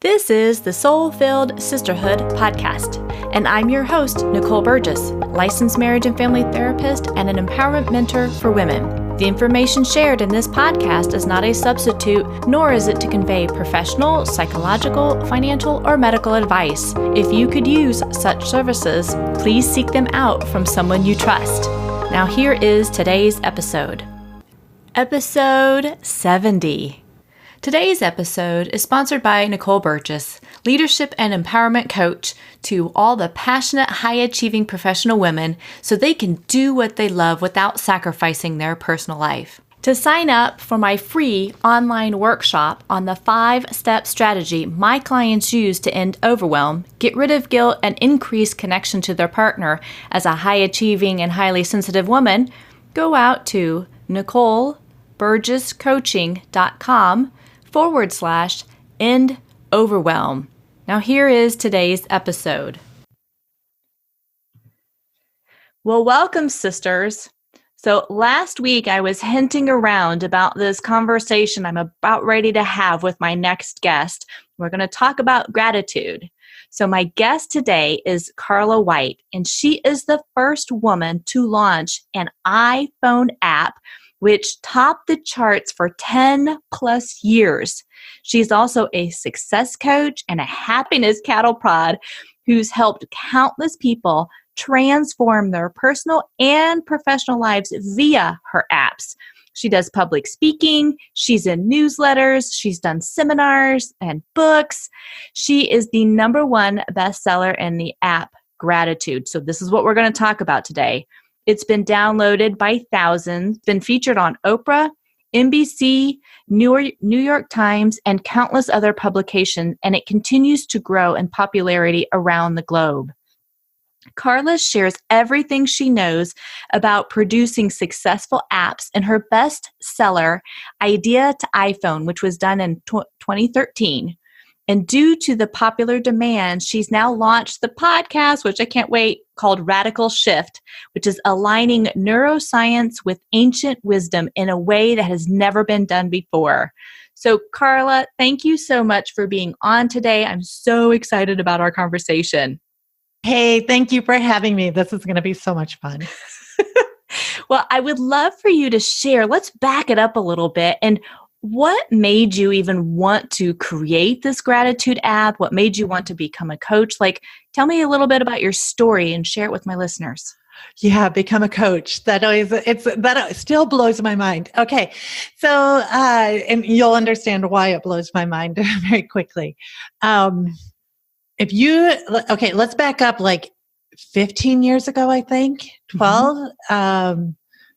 This is the Soul-Filled Sisterhood podcast, and I'm your host, Nicole Burgess, licensed marriage and family therapist and an empowerment mentor for women. The information shared in this podcast is not a substitute, nor is it to convey professional, psychological, financial, or medical advice. If you could use such services, please seek them out from someone you trust. Now here is today's episode. Episode 70. Today's episode is sponsored by Nicole Burgess, leadership and empowerment coach to all the passionate, high-achieving professional women so they can do what they love without sacrificing their personal life. To sign up for my free online workshop on the 5-step strategy my clients use to end overwhelm, get rid of guilt, and increase connection to their partner as a high-achieving and highly sensitive woman, go out to NicoleBurgessCoaching.com/end overwhelm. Now here is today's episode. Well, welcome, sisters. So last week I was hinting around about this conversation I'm about ready to have with my next guest. We're going to talk about gratitude. So my guest today is Carla White, and she is the first woman to launch an iPhone app which topped the charts for 10 plus years. She's also a success coach and a happiness cattle prod who's helped countless people transform their personal and professional lives via her apps. She does public speaking, she's in newsletters, she's done seminars and books. She is the #1 bestseller in the app Gratitude. So this is what we're going to talk about today. It's been downloaded by thousands, been featured on Oprah, NBC, New York Times, and countless other publications, and it continues to grow in popularity around the globe. Carla shares everything she knows about producing successful apps in her bestseller, Idea to iPhone, which was done in 2013. And due to the popular demand, she's now launched the podcast, which I can't wait, called Radical Shift, which is aligning neuroscience with ancient wisdom in a way that has never been done before. So, Carla, thank you so much for being on today. I'm so excited about our conversation. Hey, thank you for having me. This is going to be so much fun. Well, I would love for you to share. Let's back it up a little bit. And what made you even want to create this gratitude app? What made you want to become a coach? Tell me a little bit about your story and share it with my listeners. Yeah, become a coach. That still blows my mind. Okay. So, and you'll understand why it blows my mind very quickly. Let's back up 15 years ago, I think, 12.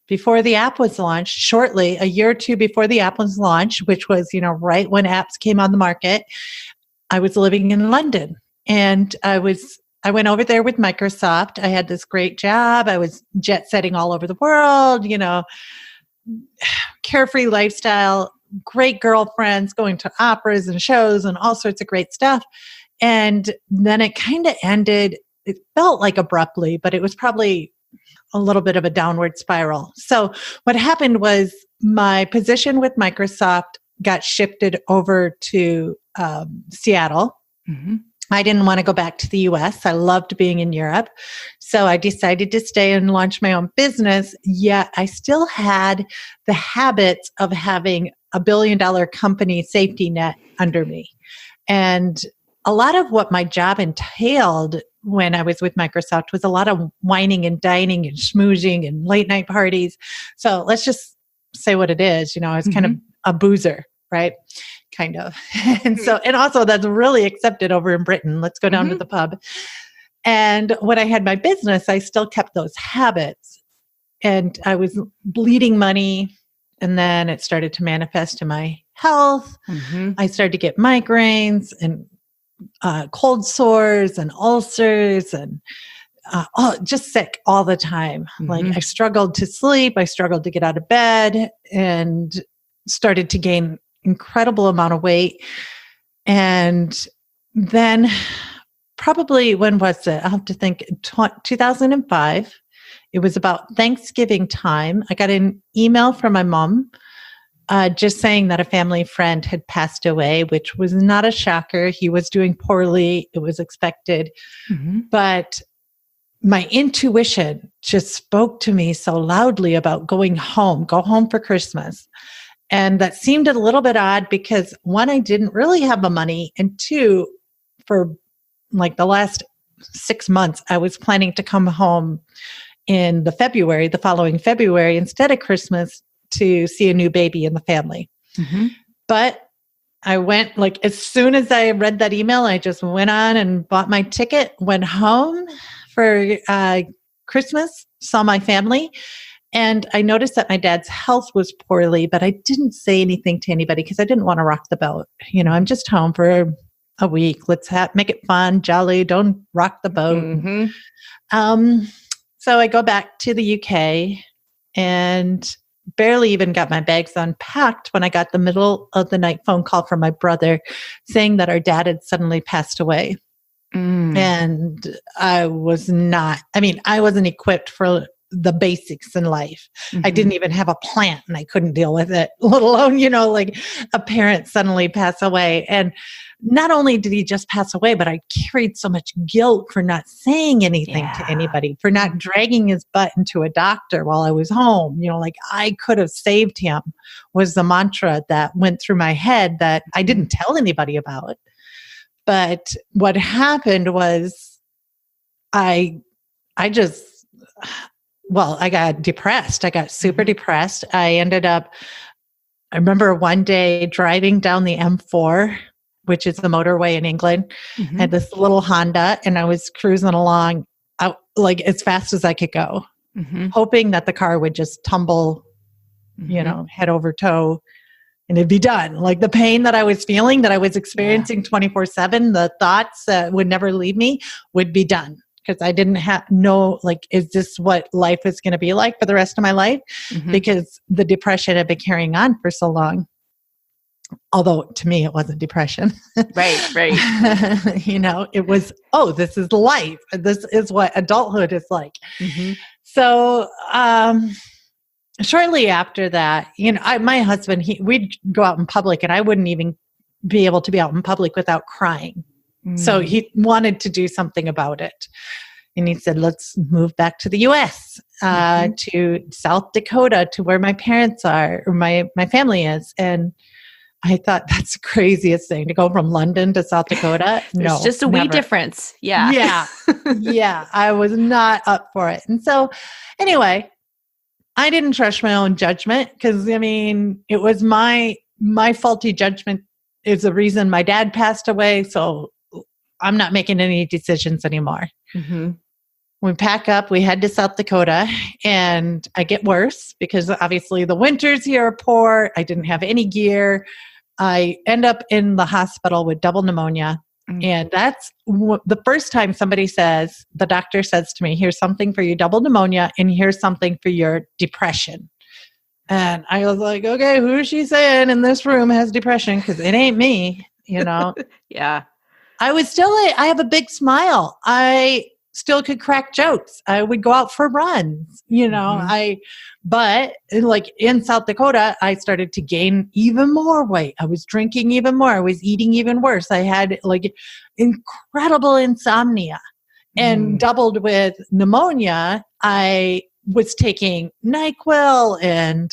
Before the app was launched, shortly, a year or two before the app was launched, which was, right when apps came on the market, I was living in London. And I went over there with Microsoft. I had this great job. I was jet setting all over the world, carefree lifestyle, great girlfriends, going to operas and shows and all sorts of great stuff. And then it kind of ended. It felt like abruptly, but it was probably a little bit of a downward spiral. So what happened was my position with Microsoft got shifted over to Seattle. Mm-hmm. I didn't want to go back to the US. I loved being in Europe. So I decided to stay and launch my own business, yet I still had the habits of having a billion-dollar company safety net under me. And a lot of what my job entailed when I was with Microsoft was a lot of wining and dining and schmoozing and late night parties. So let's just say what it is. I was kind of a boozer, right? Kind of. And also that's really accepted over in Britain. Let's go down to the pub. And when I had my business, I still kept those habits, and I was bleeding money. And then it started to manifest in my health. I started to get migraines and cold sores and ulcers and just sick all the time. I struggled to sleep. I struggled to get out of bed and started to gain incredible amount of weight. And then probably, when was it? I'll have to think, 2005. It was about Thanksgiving time. I got an email from my mom just saying that a family friend had passed away, which was not a shocker. He was doing poorly. It was expected. Mm-hmm. But my intuition just spoke to me so loudly about go home for Christmas. And that seemed a little bit odd because one, I didn't really have the money. And two, for like the last 6 months, I was planning to come home in the following February, instead of Christmas, to see a new baby in the family. Mm-hmm. But I went, like, as soon as I read that email, I just went on and bought my ticket, went home for Christmas, saw my family. And I noticed that my dad's health was poorly, but I didn't say anything to anybody because I didn't want to rock the boat. I'm just home for a week. Let's make it fun, jolly. Don't rock the boat. Mm-hmm. So I go back to the UK and barely even got my bags unpacked when I got the middle of the night phone call from my brother saying that our dad had suddenly passed away. And I wasn't equipped for the basics in life. Mm-hmm. I didn't even have a plant and I couldn't deal with it, let alone, like a parent suddenly pass away. And not only did he just pass away, but I carried so much guilt for not saying anything to anybody, for not dragging his butt into a doctor while I was home. Like I could have saved him was the mantra that went through my head that I didn't tell anybody about. But what happened was I got depressed. I got super depressed. I remember one day driving down the M4, which is the motorway in England, and this little Honda, and I was cruising along out like as fast as I could go, hoping that the car would just tumble, head over toe, and it'd be done. Like the pain that I was feeling, that I was experiencing 24/7, the thoughts that would never leave me would be done. Because I didn't know, is this what life is going to be like for the rest of my life? Because the depression had been carrying on for so long. Although to me, it wasn't depression. Right. It was, this is life. This is what adulthood is like. So shortly after that, my husband, we'd go out in public and I wouldn't even be able to be out in public without crying. So he wanted to do something about it. And he said, let's move back to the U.S., to South Dakota, to where my parents are, or my family is. And I thought that's the craziest thing, to go from London to South Dakota. There's just a wee difference. Yeah. I was not up for it. And so anyway, I didn't trust my own judgment because, it was my faulty judgment is the reason my dad passed away. So I'm not making any decisions anymore. We pack up, we head to South Dakota, and I get worse because obviously the winters here are poor. I didn't have any gear. I end up in the hospital with double pneumonia. And that's the first time the doctor says to me, here's something for your double pneumonia and here's something for your depression. And I was like, okay, who is she saying in this room has depression? Because it ain't me, Yeah. I have a big smile. I still could crack jokes. I would go out for runs, but like in South Dakota, I started to gain even more weight. I was drinking even more. I was eating even worse. I had like incredible insomnia and doubled with pneumonia. I was taking NyQuil and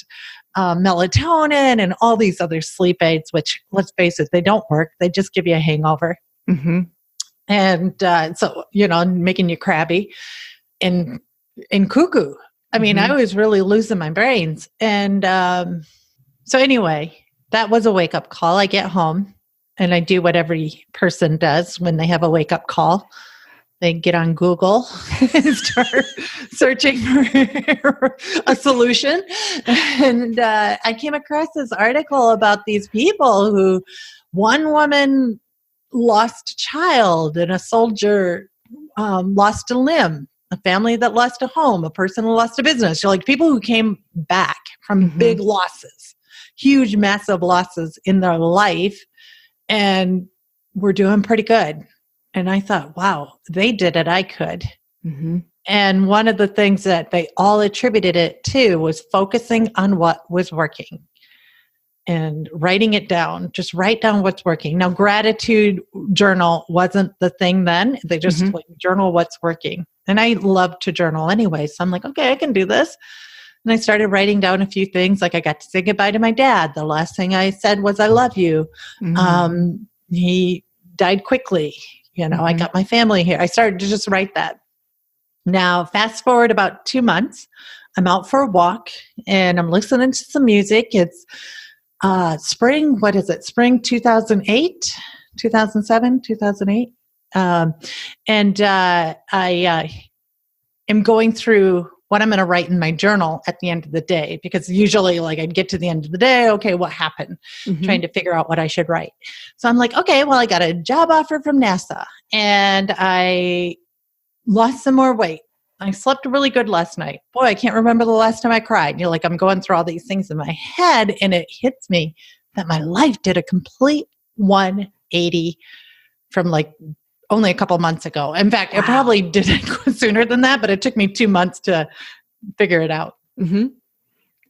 melatonin and all these other sleep aids, which let's face it, they don't work. They just give you a hangover. And so, making you crabby and cuckoo. I was really losing my brains. And so anyway, that was a wake-up call. I get home and I do what every person does when they have a wake-up call. They get on Google and start searching for a solution. And I came across this article about these people who, one woman lost a child and a soldier lost a limb, a family that lost a home, a person who lost a business. So like people who came back from big losses, huge, massive losses in their life, and were doing pretty good. And I thought, wow, they did it. I could. And one of the things that they all attributed it to was focusing on what was working. and writing it down. Just write down what's working. Now, gratitude journal wasn't the thing then. They just like journal what's working. And I love to journal anyway. So I'm like, okay, I can do this. And I started writing down a few things. Like I got to say goodbye to my dad. The last thing I said was, I love you. He died quickly. I got my family here. I started to just write that. Now, fast forward about 2 months, I'm out for a walk and I'm listening to some music. It's spring, what is it? Spring 2008, 2007, 2008. And I am going through what I'm going to write in my journal at the end of the day, because usually like I'd get to the end of the day, okay, what happened? Trying to figure out what I should write. So I'm like, okay, well, I got a job offer from NASA and I lost some more weight. I slept really good last night. Boy, I can't remember the last time I cried. I'm going through all these things in my head, and it hits me that my life did a complete 180 from like only a couple months ago. In fact, it probably didn't go sooner than that, but it took me 2 months to figure it out.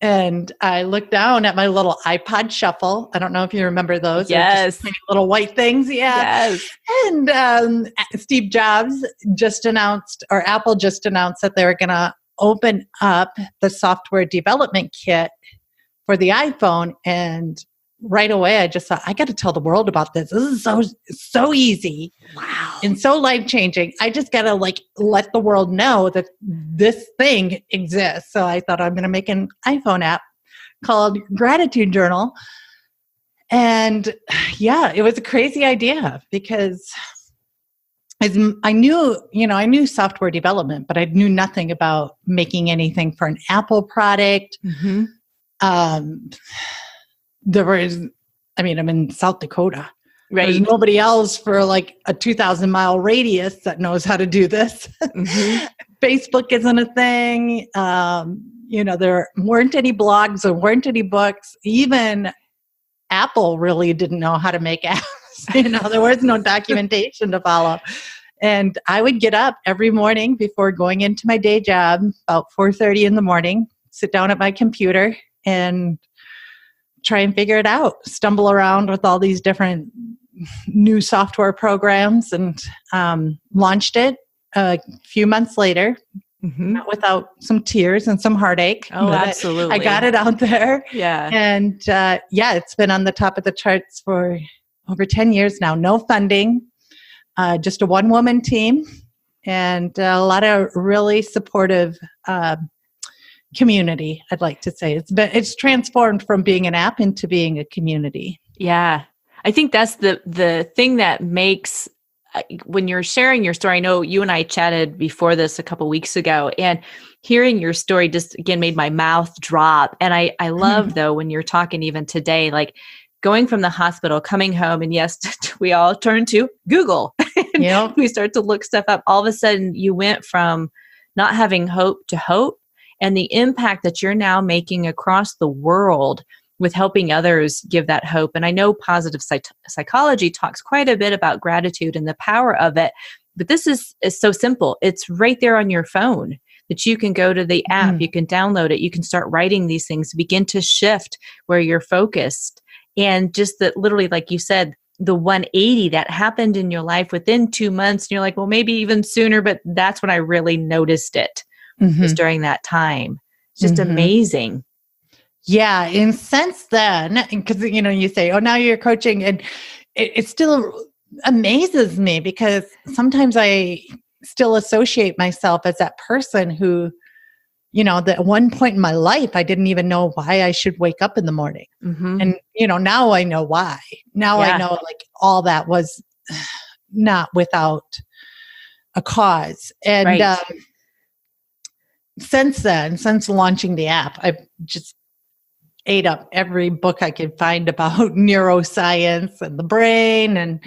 And I looked down at my little iPod Shuffle. I don't know if you remember those. Yes. Just little white things. Yeah. Yes. And Steve Jobs just announced, or Apple just announced, that they were going to open up the software development kit for the iPhone. And right away, I just thought, I got to tell the world about this. This is so easy. Wow. And so life-changing. I just got to let the world know that this thing exists. So I thought, I'm going to make an iPhone app called Gratitude Journal. And yeah, it was a crazy idea because I knew software development, but I knew nothing about making anything for an Apple product. I'm in South Dakota. Right. There's nobody else for like a 2,000-mile radius that knows how to do this. Facebook isn't a thing. There weren't any blogs, there weren't any books. Even Apple really didn't know how to make apps. There was no documentation to follow. And I would get up every morning before going into my day job, about 4:30 in the morning, sit down at my computer and try and figure it out, stumble around with all these different new software programs, and launched it a few months later, not without some tears and some heartache. Oh, absolutely. I got it out there. Yeah. And it's been on the top of the charts for over 10 years now. No funding, just a one-woman team, and a lot of really supportive community, I'd like to say. It's transformed from being an app into being a community. Yeah. I think that's the thing that makes, when you're sharing your story, I know you and I chatted before this a couple weeks ago, and hearing your story just again made my mouth drop. And I love though, when you're talking even today, like going from the hospital, coming home, and yes, we all turn to Google. And we start to look stuff up. All of a sudden you went from not having hope to hope, and the impact that you're now making across the world with helping others give that hope. And I know positive psychology talks quite a bit about gratitude and the power of it, but this is so simple. It's right there on your phone that you can go to the app, you can download it, you can start writing these things, begin to shift where you're focused. And just that, literally, like you said, the 180 that happened in your life within 2 months, and you're like, well, maybe even sooner, but that's when I really noticed it, was during that time. It's just amazing. Yeah. And since then, because, you say, oh, now you're coaching, and it still amazes me because sometimes I still associate myself as that person who, at one point in my life, I didn't even know why I should wake up in the morning. And, now I know why. Now I know all that was not without a cause. And since launching the app, I've just ate up every book I could find about neuroscience and the brain and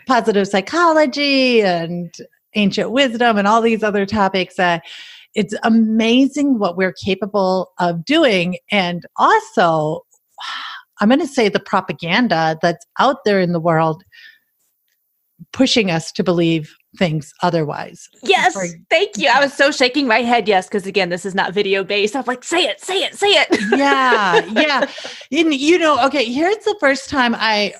positive psychology and ancient wisdom and all these other topics. It's amazing what we're capable of doing. And also, I'm going to say the propaganda that's out there in the world pushing us to believe things otherwise. Yes, thank you. I was so shaking my head. Yes, because again, this is not video based. I'm like, say it, say it, say it. Yeah, yeah. And, okay, here's the first time I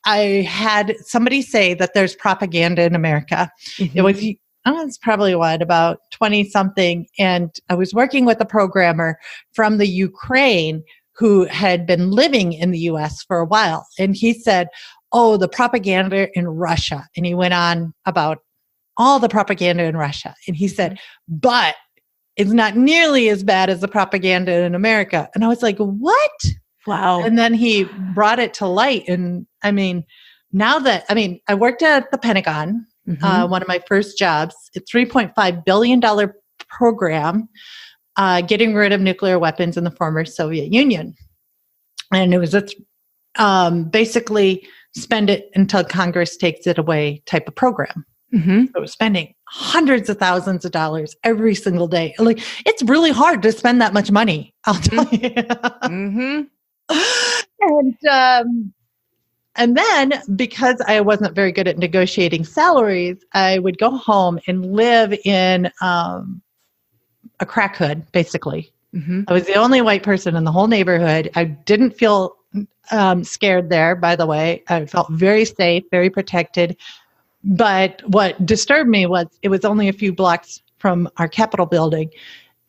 had somebody say that there's propaganda in America. It was, it's probably about 20 something. And I was working with a programmer from the Ukraine who had been living in the US for a while. And he said, oh, the propaganda in Russia. And he went on about all the propaganda in Russia. And he said, but it's not nearly as bad as the propaganda in America. And I was like, what? Wow. And then he brought it to light. And I worked at the Pentagon, one of my first jobs, a $3.5 billion program, getting rid of nuclear weapons in the former Soviet Union. And it was basically spend it until Congress takes it away type of program. So it was spending hundreds of thousands of dollars every single day. Like, it's really hard to spend that much money, I'll tell you. And then because I wasn't very good at negotiating salaries, I would go home and live in a crack hood, basically. I was the only white person in the whole neighborhood. I didn't feel scared there, by the way. I felt very safe, very protected. But what disturbed me was it was only a few blocks from our Capitol building.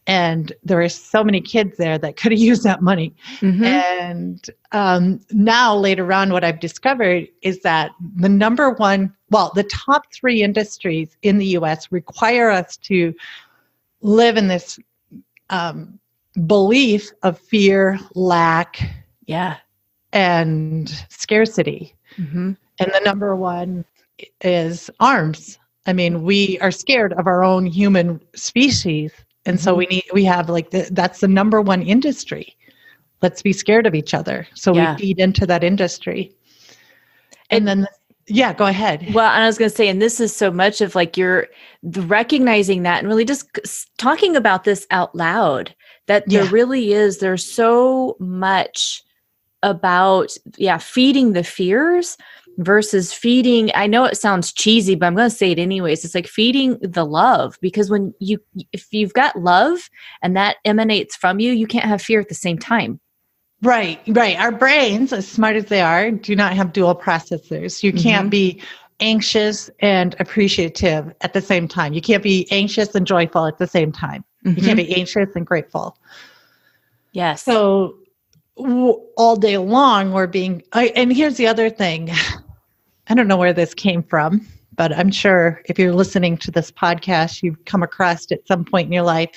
And there were so many kids there that could have used that money. And now later on, what I've discovered is that the top 3 industries in the U.S. require us to live in this belief of fear, lack, and scarcity. And the number 1 is arms. I mean, we are scared of our own human species. And so we have that's the number 1 industry. Let's be scared of each other. So we feed into that industry. And then, go ahead. Well, and I was going to say, and this is so much of you're recognizing that and really just talking about this out loud, that there's so much about, feeding the fears versus feeding. I know it sounds cheesy, but I'm going to say it anyways. It's like feeding the love, because if you've got love and that emanates from you, you can't have fear at the same time. Right. Our brains, as smart as they are, do not have dual processors. You can't be anxious and appreciative at the same time. You can't be anxious and joyful at the same time. You can't be anxious and grateful. Yes. So all day long and here's the other thing. I don't know where this came from, but I'm sure if you're listening to this podcast, you've come across it at some point in your life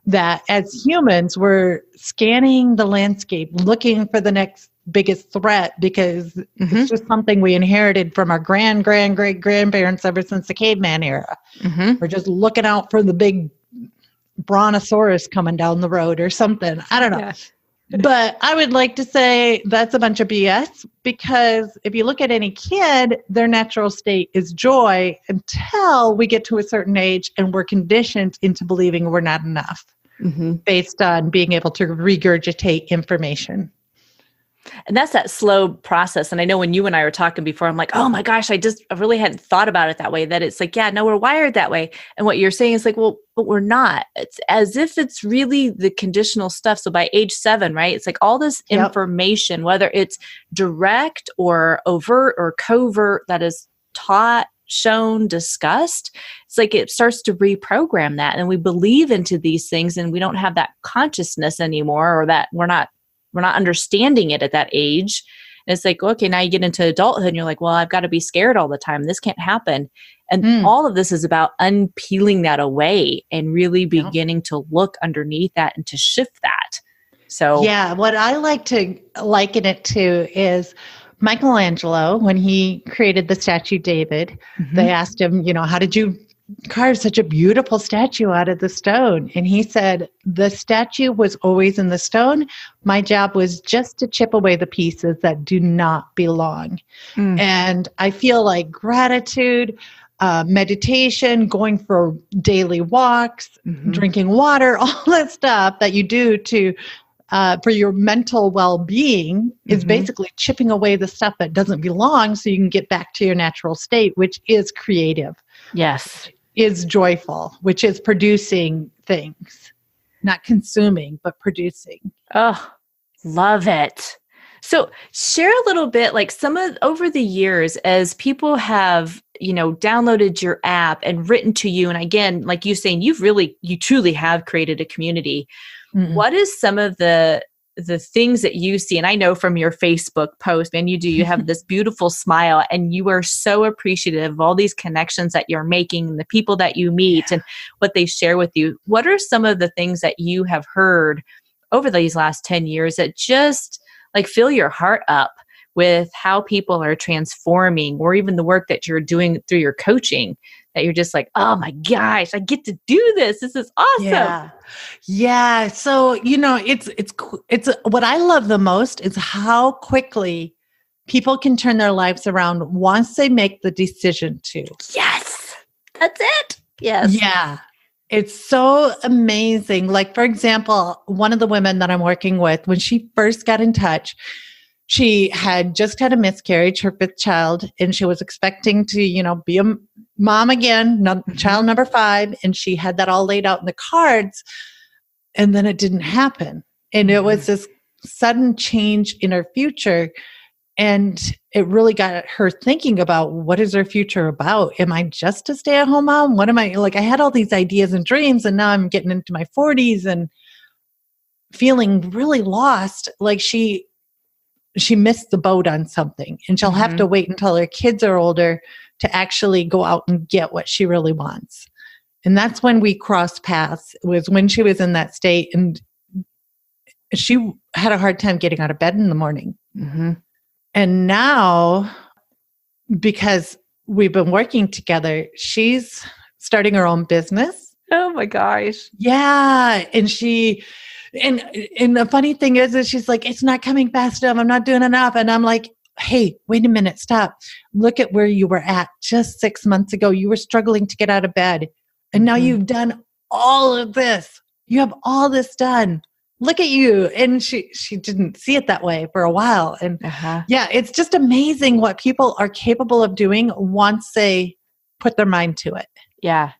that as humans, we're scanning the landscape, looking for the next biggest threat, because it's just something we inherited from our great-grandparents ever since the caveman era. We're just looking out for the big brontosaurus coming down the road or something. I don't know. Yeah. But I would like to say that's a bunch of BS, because if you look at any kid, their natural state is joy until we get to a certain age and we're conditioned into believing we're not enough based on being able to regurgitate information. And that's that slow process. And I know when you and I were talking before, I'm like, oh my gosh, I really hadn't thought about it that way, that it's like, no, we're wired that way. And what you're saying is like, well, but we're not. It's as if it's really the conditional stuff. So by age 7, right, it's like all this information, whether it's direct or overt or covert, that is taught, shown, discussed. It's like it starts to reprogram that. And we believe into these things and we don't have that consciousness anymore, or that we're not understanding it at that age. And it's like, okay, now you get into adulthood and you're like, well, I've got to be scared all the time. This can't happen. And all of this is about unpeeling that away and really beginning to look underneath that and to shift that. So what I like to liken it to is Michelangelo, when he created the statue David, they asked him, how did you carve such a beautiful statue out of the stone? And he said, the statue was always in the stone. My job was just to chip away the pieces that do not belong. And I feel like gratitude, meditation, going for daily walks, drinking water, all that stuff that you do to for your mental well-being is basically chipping away the stuff that doesn't belong so you can get back to your natural state, which is creative. Yes. Is joyful, which is producing things, not consuming, but producing. Oh, love it. So share a little bit, like some of over the years as people have, downloaded your app and written to you. And again, like you saying, you truly have created a community. What is some of the things that you see? And I know from your Facebook post, man, you have this beautiful smile and you are so appreciative of all these connections that you're making and the people that you meet and what they share with you. What are some of the things that you have heard over these last 10 years that just like fill your heart up with how people are transforming, or even the work that you're doing through your coaching, that you're just like, oh my gosh, I get to do this. This is awesome. Yeah. So, it's what I love the most is how quickly people can turn their lives around once they make the decision to. Yes. That's it. Yes. Yeah. It's so amazing. Like, for example, one of the women that I'm working with, when she first got in touch, she had just had a miscarriage, her 5th child, and she was expecting to, be a mom again, child number 5. And she had that all laid out in the cards. And then it didn't happen. And it was this sudden change in her future. And it really got her thinking about, what is her future about? Am I just a stay-at-home mom? What am I like? I had all these ideas and dreams, and now I'm getting into my 40s and feeling really lost. Like she missed the boat on something, and she'll have to wait until her kids are older to actually go out and get what she really wants. And that's when we crossed paths, was when she was in that state, and she had a hard time getting out of bed in the morning. And now, because we've been working together, she's starting her own business. Oh my gosh. Yeah. And and the funny thing is she's like, it's not coming fast enough. I'm not doing enough. And I'm like, hey, wait a minute, stop. Look at where you were at just 6 months ago. You were struggling to get out of bed. And now you've done all of this. You have all this done. Look at you. And she didn't see it that way for a while. And yeah, it's just amazing what people are capable of doing once they put their mind to it. Yeah.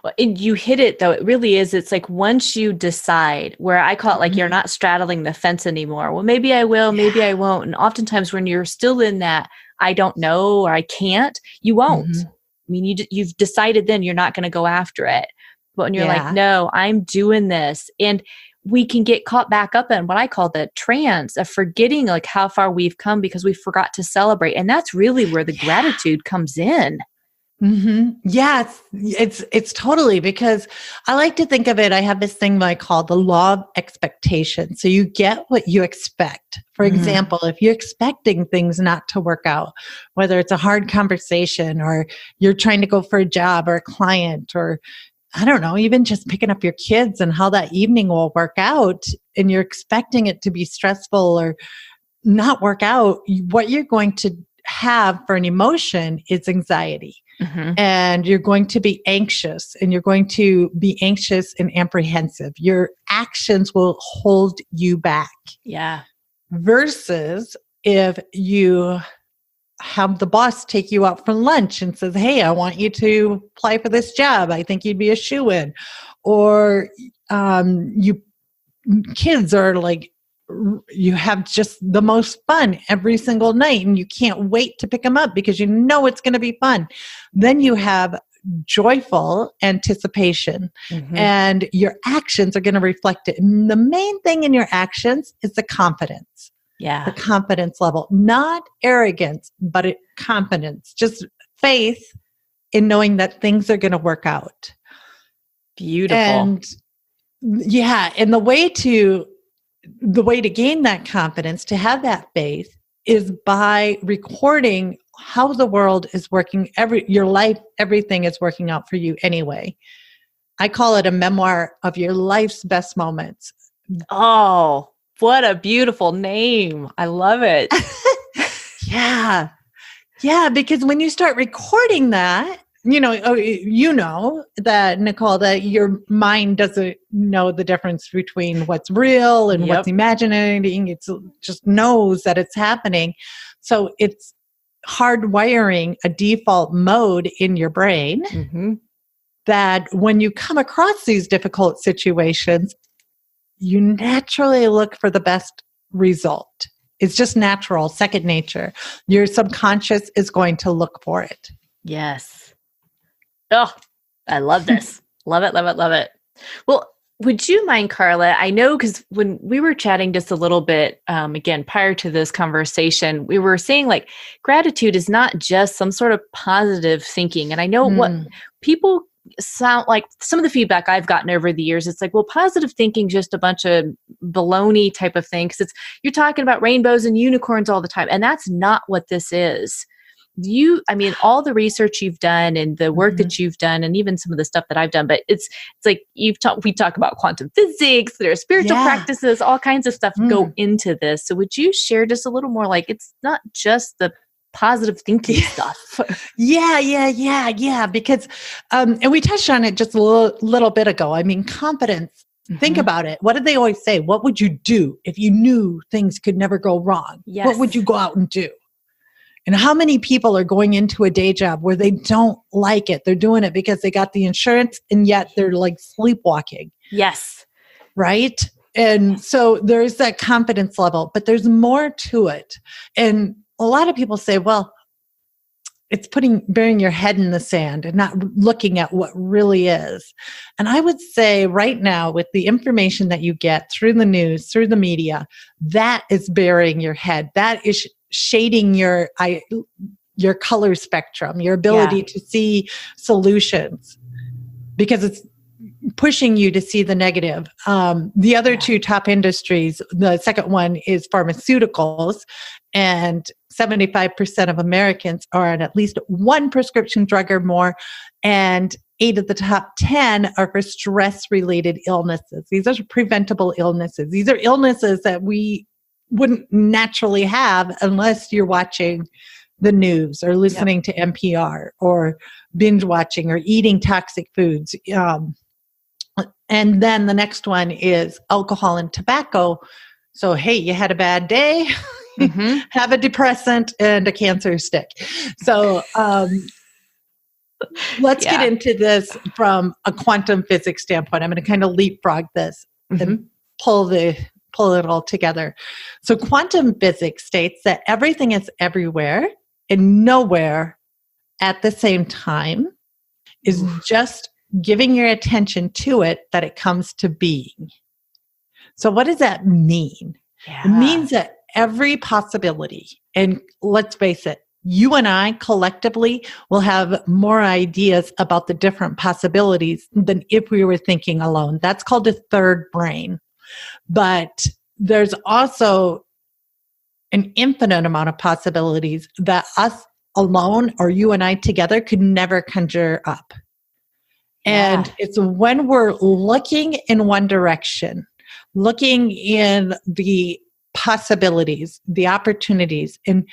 Well, and you hit it though. It really is. It's like once you decide, where I call it like you're not straddling the fence anymore. Well, maybe I will, maybe I won't. And oftentimes when you're still in that, I don't know, or I can't, you won't. I mean, you've decided then you're not going to go after it. But when you're like, no, I'm doing this. And we can get caught back up in what I call the trance of forgetting like how far we've come because we forgot to celebrate. And that's really where the gratitude comes in. Yeah, it's totally, because I like to think of it. I have this thing that I call the law of expectation. So you get what you expect. For example, if you're expecting things not to work out, whether it's a hard conversation or you're trying to go for a job or a client, or I don't know, even just picking up your kids and how that evening will work out, and you're expecting it to be stressful or not work out, what you're going to have for an emotion is anxiety. And you're going to be anxious, and you're going to be anxious and apprehensive. Your actions will hold you back. Yeah. Versus if you have the boss take you out for lunch and says, hey, I want you to apply for this job. I think you'd be a shoo-in. Or kids are like, you have just the most fun every single night and you can't wait to pick them up because you know it's going to be fun. Then you have joyful anticipation and your actions are going to reflect it. And the main thing in your actions is the confidence. Yeah. The confidence level, not arrogance, but confidence, just faith in knowing that things are going to work out. Beautiful. And yeah, and the way to gain that confidence, to have that faith, is by recording how the world is working, your life, everything is working out for you anyway. I call it a memoir of your life's best moments. Oh, what a beautiful name. I love it. Yeah. Yeah, because when you start recording that, you know that, Nicole, that your mind doesn't know the difference between what's real and what's imagining. It just knows that it's happening. So it's hardwiring a default mode in your brain that when you come across these difficult situations, you naturally look for the best result. It's just natural, second nature. Your subconscious is going to look for it. Yes. Oh, I love this. Love it, love it, love it. Well, would you mind, Carla? I know because when we were chatting just a little bit, again, prior to this conversation, we were saying like gratitude is not just some sort of positive thinking. And I know what people sound like, some of the feedback I've gotten over the years, it's like, well, positive thinking, just a bunch of baloney type of thing. Because you're talking about rainbows and unicorns all the time. And that's not what this is. All the research you've done and the work that you've done, and even some of the stuff that I've done, but it's like we talk about quantum physics, there are spiritual practices, all kinds of stuff go into this. So would you share just a little more, like, it's not just the positive thinking stuff? Yeah. Because, and we touched on it just a little bit ago. I mean, confidence. Think about it. What did they always say? What would you do if you knew things could never go wrong? Yes. What would you go out and do? And how many people are going into a day job where they don't like it? They're doing it because they got the insurance and yet they're like sleepwalking. Yes. Right? And so there's that confidence level, but there's more to it. And a lot of people say, well, it's burying your head in the sand and not looking at what really is. And I would say right now, with the information that you get through the news, through the media, that is burying your head. That is shading your color spectrum, your ability to see solutions, because it's pushing you to see the negative. The other two top industries, the second one is pharmaceuticals, and 75% of Americans are on at least one prescription drug or more, and 8 of the top 10 are for stress-related illnesses. These are preventable illnesses. These are illnesses that we wouldn't naturally have unless you're watching the news or listening to NPR or binge watching or eating toxic foods. And then the next one is alcohol and tobacco. So, hey, you had a bad day, have a depressant and a cancer stick. So let's get into this from a quantum physics standpoint. I'm going to kind of leapfrog this and pull it all together. So quantum physics states that everything is everywhere and nowhere at the same time, is just giving your attention to it that it comes to being. So what does that mean? It means that every possibility, and let's face it, you and I collectively will have more ideas about the different possibilities than if we were thinking alone. That's called a third brain. But there's also an infinite amount of possibilities that us alone or you and I together could never conjure up. And it's when we're looking in one direction, looking in the possibilities, the opportunities, and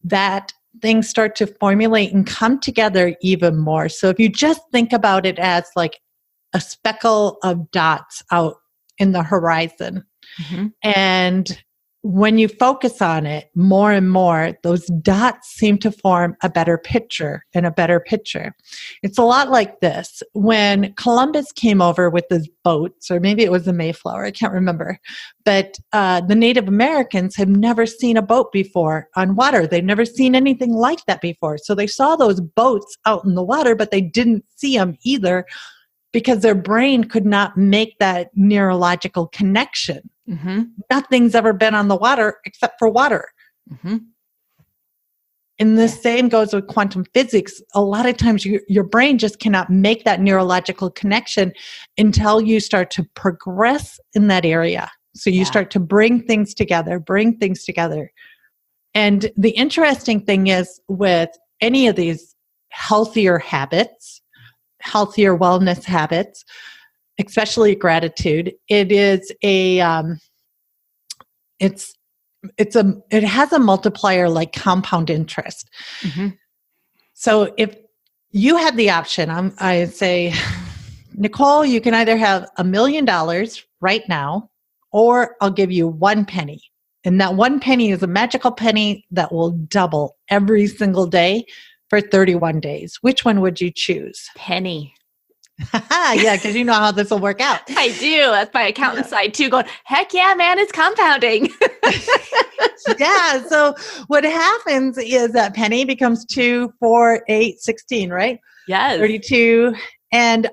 that things start to formulate and come together even more. So if you just think about it as like a speckle of dots out in the horizon, and when you focus on it more and more, those dots seem to form a better picture and a better picture. It's a lot like this. When Columbus came over with his boats, or maybe it was the Mayflower, I can't remember, but the Native Americans had never seen a boat before on water. They'd never seen anything like that before. So they saw those boats out in the water, but they didn't see them either because their brain could not make that neurological connection. Nothing's ever been on the water except for water. And the same goes with quantum physics. A lot of times your brain just cannot make that neurological connection until you start to progress in that area. So you start to bring things together. And the interesting thing is with any of these healthier habits, healthier wellness habits, especially gratitude, it has a multiplier like compound interest. So if you had the option. I say, Nicole, you can either have $1 million right now, or I'll give you 1 penny. And that 1 penny is a magical penny that will double every single day for 31 days. Which one would you choose? Penny. Yeah, because you know how this will work out. I do. That's my accountant side too, going, heck yeah, man, it's compounding. Yeah. So what happens is that penny becomes 2, 4, 8, 16, right? Yes. 32.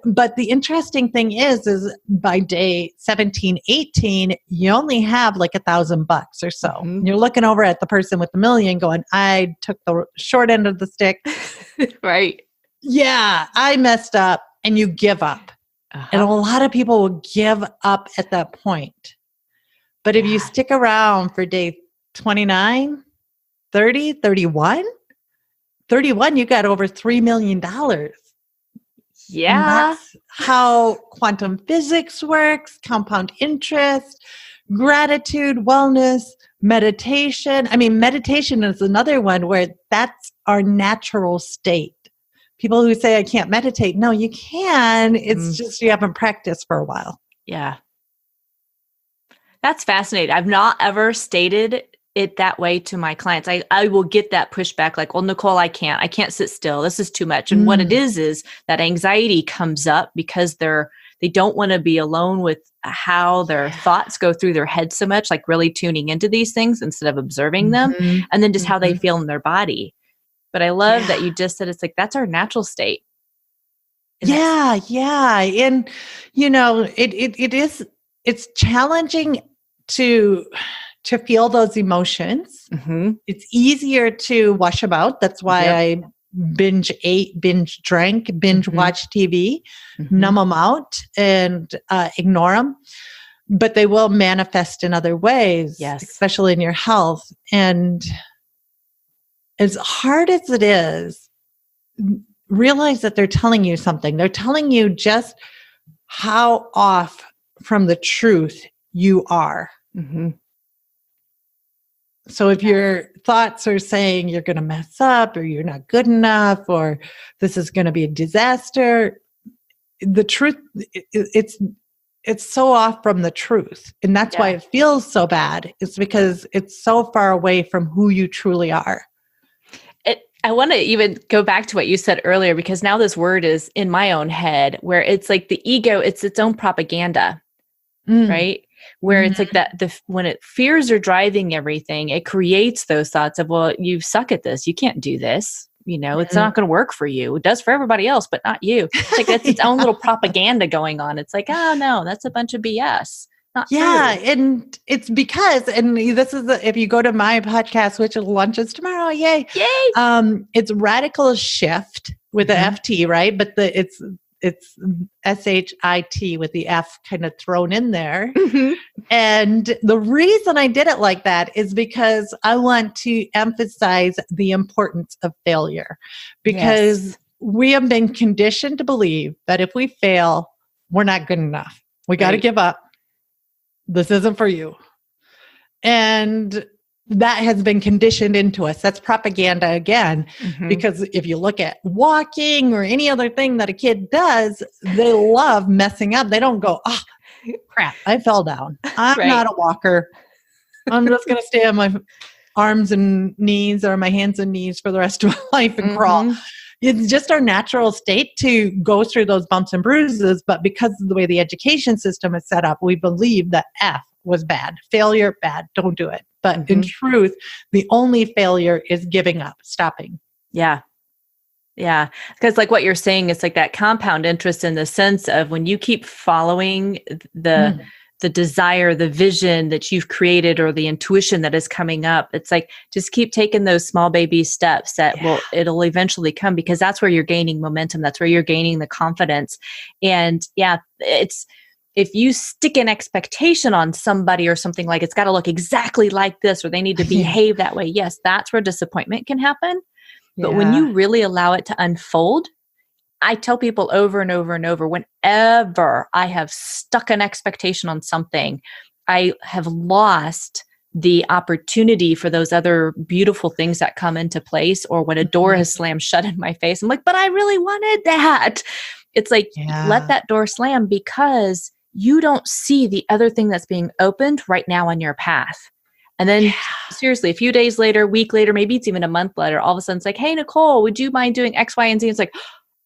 But the interesting thing is by day 17, 18, you only have like $1,000 or so. Mm-hmm. You're looking over at the person with the million going, I took the short end of the stick. Right. Yeah, I messed up. And you give up. And a lot of people will give up at that point. But if you stick around for day 29, 30, 31, you got over $3 million. Yeah. And that's how quantum physics works, compound interest, gratitude, wellness, meditation. I mean, meditation is another one where that's our natural state. People who say, I can't meditate. No, you can. It's just you haven't practiced for a while. Yeah. That's fascinating. I've not ever stated it that way to my clients. I will get that pushback like, well, Nicole, I can't sit still. This is too much. And what it is that anxiety comes up because they don't want to be alone with how their thoughts go through their head so much, like really tuning into these things instead of observing them, and then just how they feel in their body. But I love that you just said it's like, that's our natural state. And yeah. And, it's challenging to feel those emotions. Mm-hmm. It's easier to wash them out. That's why I binge ate, binge drank, binge watch TV, numb them out and ignore them. But they will manifest in other ways, especially in your health. And as hard as it is, realize that they're telling you something. They're telling you just how off from the truth you are. Mm-hmm. So if your thoughts are saying you're going to mess up or you're not good enough or this is going to be a disaster, the truth, it's so off from the truth. And that's why it feels so bad. It's because it's so far away from who you truly are. I want to even go back to what you said earlier, because now this word is in my own head where it's like the ego, it's its own propaganda, right? Where it's like that, when fears are driving everything, it creates those thoughts of, well, you suck at this. You can't do this. It's not going to work for you. It does for everybody else, but not you. It's like that's its own little propaganda going on. It's like, oh no, that's a bunch of BS. Not true. And it's because, and this is if you go to my podcast, which launches tomorrow, yay! It's Radical Shift with the FT, right? But it's SHIT with the F kind of thrown in there. And the reason I did it like that is because I want to emphasize the importance of failure, because we have been conditioned to believe that if we fail, we're not good enough. We got to give up. This isn't for you. And that has been conditioned into us. That's propaganda again, because if you look at walking or any other thing that a kid does, they love messing up. They don't go, oh, crap, I fell down. I'm not a walker. I'm just going to stay on my arms and knees or my hands and knees for the rest of my life and crawl. It's just our natural state to go through those bumps and bruises. But because of the way the education system is set up, we believe that F was bad. Failure, bad. Don't do it. But in truth, the only failure is giving up, stopping. Yeah. Yeah. Because like what you're saying, it's like that compound interest in the sense of when you keep following the desire, the vision that you've created or the intuition that is coming up. It's like, just keep taking those small baby steps that it'll eventually come, because that's where you're gaining momentum. That's where you're gaining the confidence. And it's, if you stick an expectation on somebody or something, like it's got to look exactly like this, or they need to behave that way. Yes, that's where disappointment can happen. But when you really allow it to unfold, I tell people over and over and over, whenever I have stuck an expectation on something, I have lost the opportunity for those other beautiful things that come into place, or when a door has slammed shut in my face, I'm like, but I really wanted that. It's like, let that door slam because you don't see the other thing that's being opened right now on your path. And then seriously, a few days later, a week later, maybe it's even a month later, all of a sudden it's like, hey, Nicole, would you mind doing X, Y, and Z? It's like,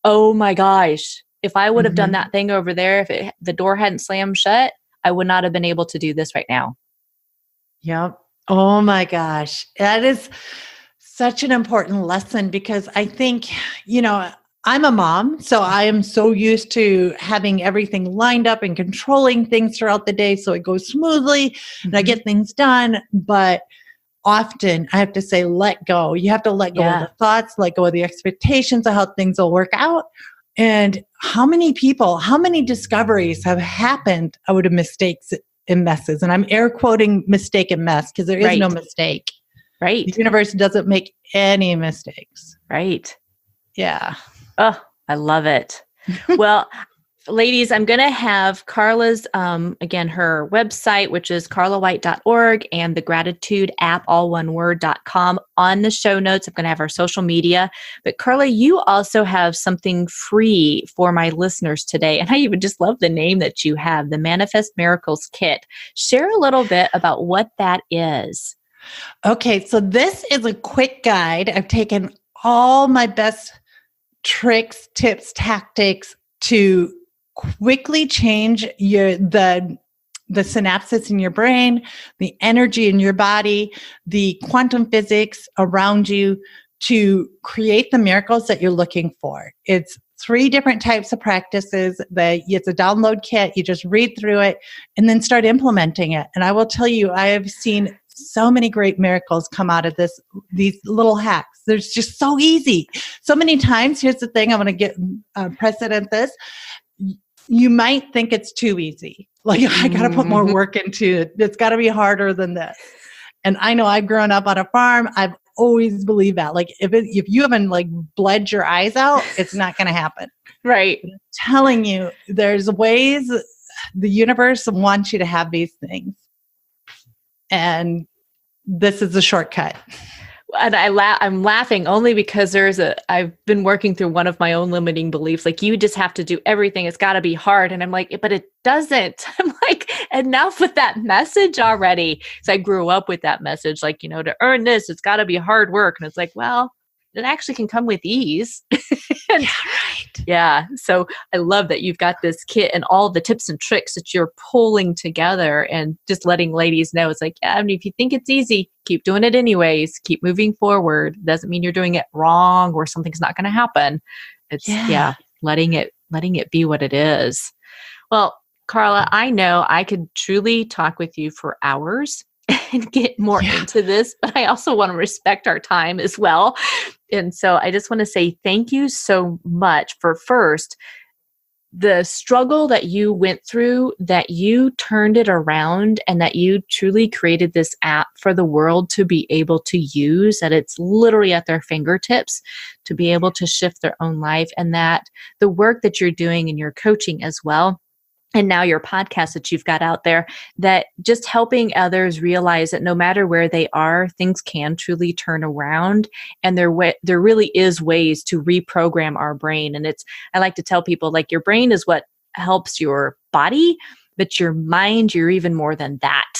oh my gosh, if I would have done that thing over there, if the door hadn't slammed shut, I would not have been able to do this right now. Yep. Oh my gosh. That is such an important lesson because I think, I'm a mom, so I am so used to having everything lined up and controlling things throughout the day so it goes smoothly and I get things done. But often I have to say, let go. You have to let go of the thoughts, let go of the expectations of how things will work out. And how many discoveries have happened out of mistakes and messes? And I'm air quoting mistake and mess because there is no mistake. Right. The universe doesn't make any mistakes. Right. Yeah. Oh, I love it. Well, ladies, I'm going to have Carla's, again, her website, which is carlawhite.org, and the gratitude app, all one word.com, on the show notes. I'm going to have our social media. But Carla, you also have something free for my listeners today. And I even just love the name that you have, the Manifest Miracles Kit. Share a little bit about what that is. Okay, so this is a quick guide. I've taken all my best tricks, tips, tactics to quickly change the synapses in your brain, the energy in your body, the quantum physics around you to create the miracles that you're looking for. It's 3 different types of practices it's a download kit. You just read through it and then start implementing it. And I will tell you, I have seen so many great miracles come out of these little hacks. They're just so easy. So many times, here's the thing, I'm going to get precedent this. You might think it's too easy. Like, I got to put more work into it. It's got to be harder than this. And I know I've grown up on a farm. I've always believed that. Like, if you haven't bled your eyes out, it's not going to happen. Right. I'm telling you, there's ways the universe wants you to have these things. And this is a shortcut. And I'm laughing only because I've been working through one of my own limiting beliefs. Like, you just have to do everything. It's got to be hard. And I'm like, but it doesn't. I'm like, enough with that message already. So I grew up with that message, like, to earn this, it's got to be hard work. And it's like, well, it actually can come with ease. And, yeah. So I love that you've got this kit and all the tips and tricks that you're pulling together and just letting ladies know. It's like, if you think it's easy, keep doing it anyways. Keep moving forward. Doesn't mean you're doing it wrong or something's not going to happen. It's letting it be what it is. Well, Carla, I know I could truly talk with you for hours and get more into this, but I also want to respect our time as well. And so I just want to say thank you so much for first, the struggle that you went through, that you turned it around, and that you truly created this app for the world to be able to use, that it's literally at their fingertips to be able to shift their own life, and that the work that you're doing in your coaching as well, and now your podcast that you've got out there, that just helping others realize that no matter where they are, things can truly turn around. And there really is ways to reprogram our brain. And I like to tell people, like, your brain is what helps your body, but your mind, you're even more than that.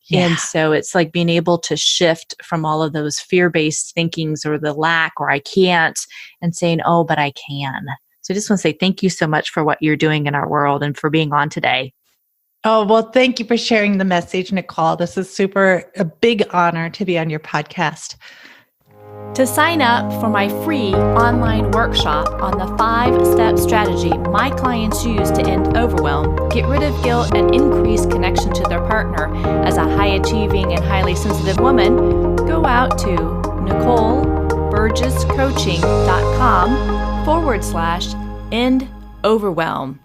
Yeah. And so it's like being able to shift from all of those fear-based thinkings or the lack or I can't, and saying, oh, but I can. So I just want to say thank you so much for what you're doing in our world and for being on today. Oh, well, thank you for sharing the message, Nicole. This is a big honor to be on your podcast. To sign up for my free online workshop on the 5-step strategy my clients use to end overwhelm, get rid of guilt, and increase connection to their partner as a high-achieving and highly sensitive woman, go out to NicoleBurgessCoaching.com/end overwhelm.